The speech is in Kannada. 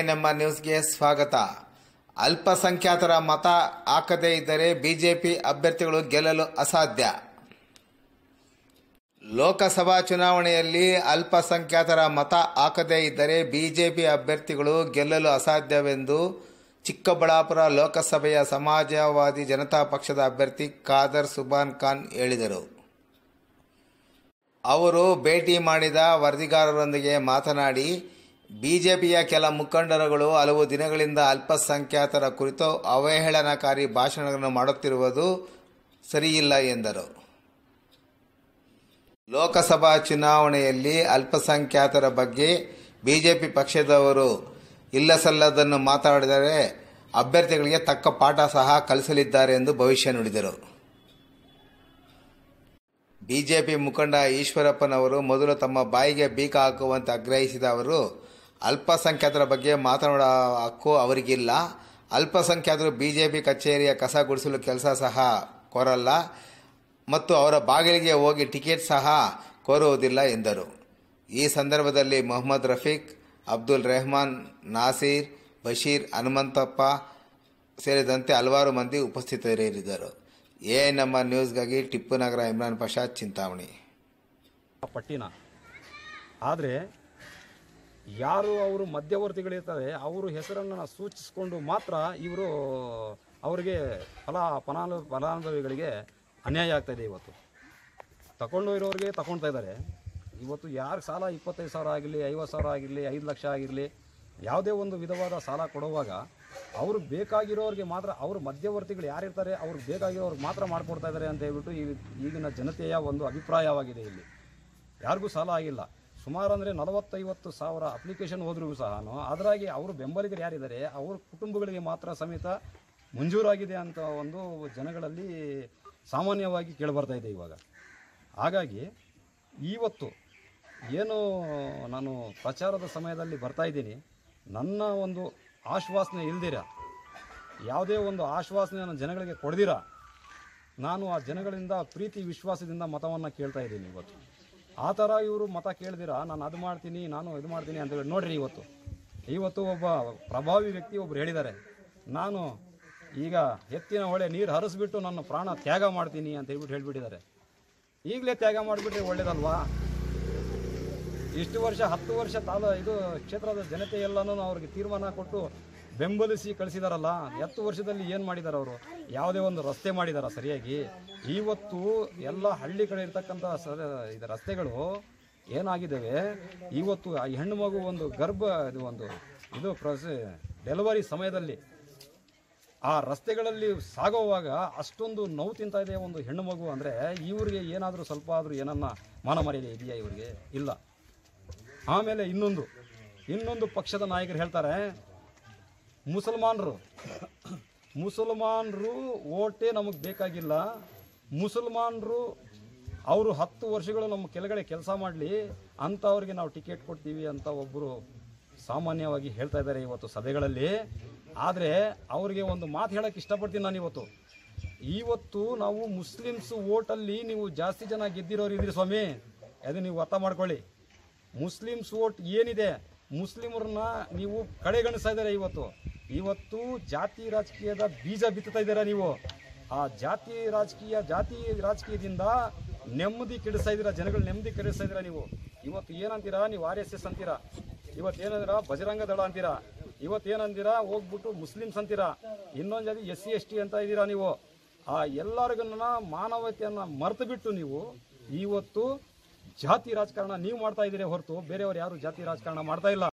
ನಮ್ಮ ನ್ಯೂಸ್ಗೆ ಸ್ವಾಗತ. ಅಲ್ಪಸಂಖ್ಯಾತರ ಮತ ಹಾಕದೇ ಇದ್ದರೆ ಬಿಜೆಪಿ ಅಭ್ಯರ್ಥಿಗಳು ಗೆಲ್ಲಲು ಅಸಾಧ್ಯ. ಲೋಕಸಭಾ ಚುನಾವಣೆಯಲ್ಲಿ ಅಲ್ಪಸಂಖ್ಯಾತರ ಮತ ಹಾಕದೇ ಇದ್ದರೆ ಬಿಜೆಪಿ ಅಭ್ಯರ್ಥಿಗಳು ಗೆಲ್ಲಲು ಅಸಾಧ್ಯವೆಂದು ಚಿಕ್ಕಬಳ್ಳಾಪುರ ಲೋಕಸಭೆಯ ಸಮಾಜವಾದಿ ಜನತಾ ಪಕ್ಷದ ಅಭ್ಯರ್ಥಿ ಖಾದರ್ ಸುಭಾನ್ ಖಾನ್ ಹೇಳಿದರು. ಅವರು ಭೇಟಿ ಮಾಡಿದ ವರದಿಗಾರರೊಂದಿಗೆ ಮಾತನಾಡಿ, ಬಿಜೆಪಿಯ ಕೆಲ ಮುಖಂಡರುಗಳು ಹಲವು ದಿನಗಳಿಂದ ಅಲ್ಪಸಂಖ್ಯಾತರ ಕುರಿತು ಅವಹೇಳನಕಾರಿ ಭಾಷಣಗಳನ್ನು ಮಾಡುತ್ತಿರುವುದು ಸರಿಯಿಲ್ಲ ಎಂದರು. ಲೋಕಸಭಾ ಚುನಾವಣೆಯಲ್ಲಿ ಅಲ್ಪಸಂಖ್ಯಾತರ ಬಗ್ಗೆ ಬಿಜೆಪಿ ಪಕ್ಷದವರು ಇಲ್ಲಸಲ್ಲದನ್ನು ಮಾತನಾಡಿದರೆ ಅಭ್ಯರ್ಥಿಗಳಿಗೆ ತಕ್ಕ ಪಾಠ ಸಹ ಕಲಿಸಲಿದ್ದಾರೆ ಎಂದು ಭವಿಷ್ಯ ನುಡಿದರು. ಬಿಜೆಪಿ ಮುಖಂಡ ಈಶ್ವರಪ್ಪನವರು ಮೊದಲು ತಮ್ಮ ಬಾಯಿಗೆ ಬೀಗ ಹಾಕುವಂತೆ ಆಗ್ರಹಿಸಿದ ಅವರು, ಅಲ್ಪಸಂಖ್ಯಾತರ ಬಗ್ಗೆ ಮಾತನಾಡುವ ಹಕ್ಕು ಅವರಿಗಿಲ್ಲ. ಅಲ್ಪಸಂಖ್ಯಾತರು ಬಿಜೆಪಿ ಕಚೇರಿಯ ಕಸ ಗುಡಿಸಲು ಕೆಲಸ ಸಹ ಕೋರಲ್ಲ ಮತ್ತು ಅವರ ಬಾಗಿಲಿಗೆ ಹೋಗಿ ಟಿಕೆಟ್ ಸಹ ಕೋರುವುದಿಲ್ಲ ಎಂದರು. ಈ ಸಂದರ್ಭದಲ್ಲಿ ಮೊಹಮ್ಮದ್ ರಫೀಕ್, ಅಬ್ದುಲ್ ರೆಹಮಾನ್, ನಾಸೀರ್, ಬಶೀರ್, ಹನುಮಂತಪ್ಪ ಸೇರಿದಂತೆ ಹಲವಾರು ಮಂದಿ ಉಪಸ್ಥಿತರಿದ್ದರು. ನಮ್ಮ ನ್ಯೂಸ್ಗಾಗಿ ಟಿಪ್ಪು ನಗರ, ಇಮ್ರಾನ್ ಪಾಷಾ, ಚಿಂತಾಮಣಿ. ಪಟ್ಟಿನ ಆದರೆ ಯಾರು ಅವರು ಮಧ್ಯವರ್ತಿಗಳಿರ್ತಾರೆ ಅವರು ಹೆಸರನ್ನು ಸೂಚಿಸಿಕೊಂಡು ಮಾತ್ರ ಅವರಿಗೆ ಫಲಾನುಭವಿಗಳಿಗೆ ಅನ್ಯಾಯ ಆಗ್ತಾಯಿದೆ. ಇವತ್ತು ತಗೊಂಡು ಇರೋರಿಗೆ ತಗೊಳ್ತಾ ಇದ್ದಾರೆ. ಇವತ್ತು ಯಾರು ಸಾಲ 25,000 ಆಗಿರಲಿ, 50,000 ಆಗಿರಲಿ, 5 ಲಕ್ಷ ಆಗಿರಲಿ, ಯಾವುದೇ ಒಂದು ವಿಧವಾದ ಸಾಲ ಕೊಡುವಾಗ ಅವರು ಬೇಕಾಗಿರೋರಿಗೆ ಮಾತ್ರ, ಅವರು ಮಧ್ಯವರ್ತಿಗಳು ಯಾರಿರ್ತಾರೆ ಅವ್ರಿಗೆ ಬೇಕಾಗಿರೋರಿಗೆ ಮಾತ್ರ ಮಾಡಿಕೊಡ್ತಾ ಇದ್ದಾರೆ ಅಂತ ಹೇಳ್ಬಿಟ್ಟು ಈಗಿನ ಜನತೆಯ ಒಂದು ಅಭಿಪ್ರಾಯವಾಗಿದೆ. ಇಲ್ಲಿ ಯಾರಿಗೂ ಸಾಲ ಆಗಿಲ್ಲ. ಸುಮಾರು ಅಂದರೆ 40-50 ಸಾವಿರ ಅಪ್ಲಿಕೇಶನ್ ಹೋದ್ರೂ ಸಹ ಅದರಾಗಿ ಅವರು ಬೆಂಬಲಿಗರು ಯಾರಿದ್ದಾರೆ ಅವ್ರ ಕುಟುಂಬಗಳಿಗೆ ಮಾತ್ರ ಸಮೇತ ಮಂಜೂರಾಗಿದೆ ಅಂತ ಒಂದು ಜನಗಳಲ್ಲಿ ಸಾಮಾನ್ಯವಾಗಿ ಕೇಳಿಬರ್ತಾ ಇದೆ ಇವಾಗ. ಹಾಗಾಗಿ ಇವತ್ತು ಏನು ನಾನು ಪ್ರಚಾರದ ಸಮಯದಲ್ಲಿ ಬರ್ತಾ ಇದ್ದೀನಿ, ನನ್ನ ಒಂದು ಆಶ್ವಾಸನೆ ಇಲ್ದಿರ, ಯಾವುದೇ ಒಂದು ಆಶ್ವಾಸನೆಯನ್ನು ಜನಗಳಿಗೆ ಕೊಡ್ದಿರ ನಾನು ಆ ಜನಗಳಿಂದ ಪ್ರೀತಿ ವಿಶ್ವಾಸದಿಂದ ಮತವನ್ನು ಕೇಳ್ತಾ ಇದ್ದೀನಿ. ಇವತ್ತು ಆ ಥರ ಇವರು ಮತ ಕೇಳ್ದಿರ ನಾನು ಅದು ಮಾಡ್ತೀನಿ, ನಾನು ಇದು ಮಾಡ್ತೀನಿ ಅಂತ ಹೇಳಿ ನೋಡ್ರಿ. ಇವತ್ತು ಒಬ್ಬ ಪ್ರಭಾವಿ ವ್ಯಕ್ತಿ ಒಬ್ರು ಹೇಳಿದ್ದಾರೆ, ನಾನು ಈಗ ಎತ್ತಿನ ಹೊಳೆ ನೀರು ಹರಿಸ್ಬಿಟ್ಟು ನನ್ನ ಪ್ರಾಣ ತ್ಯಾಗ ಮಾಡ್ತೀನಿ ಅಂತ ಹೇಳ್ಬಿಟ್ಟಿದ್ದಾರೆ. ಈಗಲೇ ತ್ಯಾಗ ಮಾಡಿಬಿಟ್ರೆ ಒಳ್ಳೇದಲ್ವಾ? ಇಷ್ಟು ವರ್ಷ 10 ವರ್ಷ ಇದು ಕ್ಷೇತ್ರದ ಜನತೆ ಎಲ್ಲನೂ ಅವ್ರಿಗೆ ತೀರ್ಮಾನ ಕೊಟ್ಟು ಬೆಂಬಲಿಸಿ ಕಳಿಸಿದಾರಲ್ಲ. 10 ವರ್ಷದಲ್ಲಿ ಏನು ಮಾಡಿದ್ದಾರೆ ಅವರು? ಯಾವುದೇ ಒಂದು ರಸ್ತೆ ಮಾಡಿದಾರ ಸರಿಯಾಗಿ? ಇವತ್ತು ಎಲ್ಲ ಹಳ್ಳಿ ಕಡೆ ಇರ್ತಕ್ಕಂಥ ರಸ್ತೆಗಳು ಏನಾಗಿದ್ದಾವೆ, ಇವತ್ತು ಆ ಹೆಣ್ಣು ಮಗು ಒಂದು ಡೆಲಿವರಿ ಸಮಯದಲ್ಲಿ ಆ ರಸ್ತೆಗಳಲ್ಲಿ ಸಾಗುವಾಗ ಅಷ್ಟೊಂದು ನೋವು ತಿಂತಾ ಇದೆ ಒಂದು ಹೆಣ್ಣು ಮಗು. ಅಂದರೆ ಇವ್ರಿಗೆ ಏನಾದರೂ ಸ್ವಲ್ಪ ಆದರೂ ಏನನ್ನ ಮಾನ ಮರ್ಯಾದೆ ಇದೆಯಾ ಇವರಿಗೆ? ಇಲ್ಲ. ಆಮೇಲೆ ಇನ್ನೊಂದು ಪಕ್ಷದ ನಾಯಕರು ಹೇಳ್ತಾರೆ, ಮುಸಲ್ಮಾನರು ಓಟೇ ನಮಗೆ ಬೇಕಾಗಿಲ್ಲ, ಮುಸಲ್ಮಾನರು ಅವರು 10 ವರ್ಷಗಳು ನಮ್ಮ ಕೆಳಗಡೆ ಕೆಲಸ ಮಾಡಲಿ ಅಂಥವ್ರಿಗೆ ನಾವು ಟಿಕೆಟ್ ಕೊಡ್ತೀವಿ ಅಂತ ಒಬ್ಬರು ಸಾಮಾನ್ಯವಾಗಿ ಹೇಳ್ತಾ ಇದ್ದಾರೆ ಇವತ್ತು ಸಭೆಗಳಲ್ಲಿ. ಆದರೆ ಅವರಿಗೆ ಒಂದು ಮಾತು ಹೇಳೋಕ್ಕೆ ಇಷ್ಟಪಡ್ತೀನಿ ನಾನು. ಇವತ್ತು ನಾವು ಮುಸ್ಲಿಮ್ಸ್ ಓಟಲ್ಲಿ ನೀವು ಜಾಸ್ತಿ ಜನ ಗೆದ್ದಿರೋರು ಇದ್ದೀರಿ ಸ್ವಾಮಿ, ಅದು ನೀವು ಅರ್ಥ ಮಾಡ್ಕೊಳ್ಳಿ. ಮುಸ್ಲಿಮ್ಸ್ ಓಟ್ ಏನಿದೆ, ಮುಸ್ಲಿಮರನ್ನ ನೀವು ಕಡೆಗಣಿಸ್ತಾ ಇದ್ದಾರೆ. ಇವತ್ತು ಜಾತಿ ರಾಜಕೀಯದ ಬೀಜ ಬಿತ್ತುತ್ತಾ ಇದ್ದೀರಾ ನೀವು. ಆ ಜಾತಿ ರಾಜಕೀಯದಿಂದ ನೆಮ್ಮದಿ ಕೆಡಿಸ್ತಾ ಇದ್ದೀರಾ, ಜನಗಳು ನೆಮ್ಮದಿ ಕೆಡಿಸ್ತಾ ಇದ್ದೀರಾ ನೀವು. ಇವತ್ತು ಏನಂತೀರಾ ನೀವು? RSS ಅಂತೀರಾ, ಇವತ್ತೇನಂತೀರಾ ಬಜರಂಗ ದಳ ಅಂತೀರಾ, ಇವತ್ತೇನಂತೀರಾ ಹೋಗ್ಬಿಟ್ಟು ಮುಸ್ಲಿಮ್ಸ್ ಅಂತೀರಾ, ಇನ್ನೊಂದು ಜಾತಿ SC ST ಅಂತ ಇದ್ದೀರಾ ನೀವು. ಆ ಎಲ್ಲರಿಗನ್ನ ಮಾನವತೆಯನ್ನು ಮರೆತು ಬಿಟ್ಟು ನೀವು ಇವತ್ತು ಜಾತಿ ರಾಜಕಾರಣ ನೀವು ಮಾಡ್ತಾ ಇದ್ದೀರಿ ಹೊರತು ಬೇರೆಯವರು ಯಾರು ಜಾತಿ ರಾಜಕಾರಣ ಮಾಡ್ತಾ ಇಲ್ಲ.